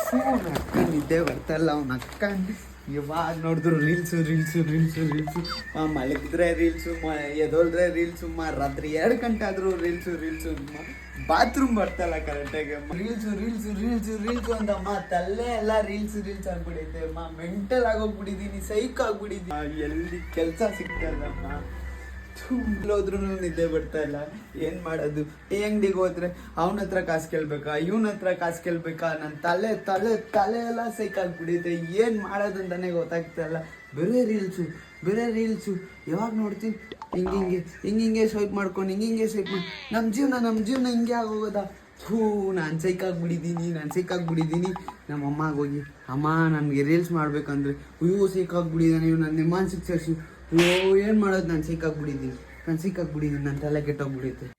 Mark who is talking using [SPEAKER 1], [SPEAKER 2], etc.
[SPEAKER 1] ಅಕ್ಕ ನಿದ್ದೆ ಬರ್ತಾಯಿಲ್ಲ ಅವ್ನ ಅಕ್ಕ ಇವಾಗ ನೋಡಿದ್ರು ರೀಲ್ಸು ರೀಲ್ಸು ರೀಲ್ಸು ರೀಲ್ಸು ಮಲಗಿದ್ರೆ ರೀಲ್ಸು ಎದೋಲ್ದ್ರೆ ರೀಲ್ಸು ರಾತ್ರಿ 2 ಗಂಟೆ ಆದರೂ ರೀಲ್ಸು ರೀಲ್ಸು ಬಾತ್ರೂಮ್ ಬರ್ತಾಯಿಲ್ಲ ಕರೆಕ್ಟಾಗಿ ರೀಲ್ಸು ರೀಲ್ಸು ರೀಲ್ಸು ರೀಲ್ಸು ಅಂತಮ್ಮ ತಲ್ಲೇ ಎಲ್ಲ ರೀಲ್ಸು ರೀಲ್ಸ್ ಆಗ್ಬಿಡೈತೆ ಮೆಂಟಲ್ ಆಗೋಗ್ಬಿಟ್ಟಿದ್ದೀನಿ ಸೈಕ್ ಆಗ್ಬಿಟ್ಟಿದ್ದೀನಿ ಎಲ್ಲಿ ಕೆಲಸ ಸಿಗ್ತಾಯಿಲ್ಲಮ್ಮ ಹೋದ್ರೂ ನಿದ್ದೆ ಬರ್ತಾ ಇಲ್ಲ ಏನು ಮಾಡೋದು ಈ ಅಂಗಡಿಗೆ ಹೋದ್ರೆ ಅವನ ಹತ್ರ ಕಾಸು ಕೇಳ್ಬೇಕಾ ಇವನ ಹತ್ರ ಕಾಸು ಕೇಳ್ಬೇಕಾ ನನ್ನ ತಲೆ ತಲೆ ತಲೆ ಎಲ್ಲ ಸೈಕಾಗ್ಬಿಡೈತೆ ಏನು ಮಾಡೋದು ಅಂತಾನೆ ಗೊತ್ತಾಗ್ತಾಯಿಲ್ಲ ಬೇರೆ ರೀಲ್ಸು ಯಾವಾಗ ನೋಡ್ತೀನಿ ಹಿಂಗೆ ಸ್ವೈಪ್ ಮಾಡ್ಕೊಂಡು ಹಿಂಗೆ ಸ್ವೈಪ್ ಮಾಡಿ ನಮ್ಮ ಜೀವನ ಹಿಂಗೆ ಆಗೋಗೋದಾ ನಾನು ಸೈಕಾಗ್ಬಿಟ್ಟಿದ್ದೀನಿ ನಮ್ಮ ಅಮ್ಮಗೆ ಹೋಗಿ ಅಮ್ಮ ನನಗೆ ರೀಲ್ಸ್ ಮಾಡ್ಬೇಕಂದ್ರೆ ಸೈಕಾಗ್ಬಿಟ್ಟಿದ್ದಾನೆ ಇವ್ ನನ್ನ ಮಾನಸಿಕ ಶಕ್ತಿ ಏನು ಮಾಡೋದು ನಾನು ಸಿಕ್ಕಾಗ್ಬಿಟ್ಟಿದ್ದೀನಿ ನನ್ನ ತಲೆ ಕೆಟ್ಟೋಗ್ಬಿಡೈತೆ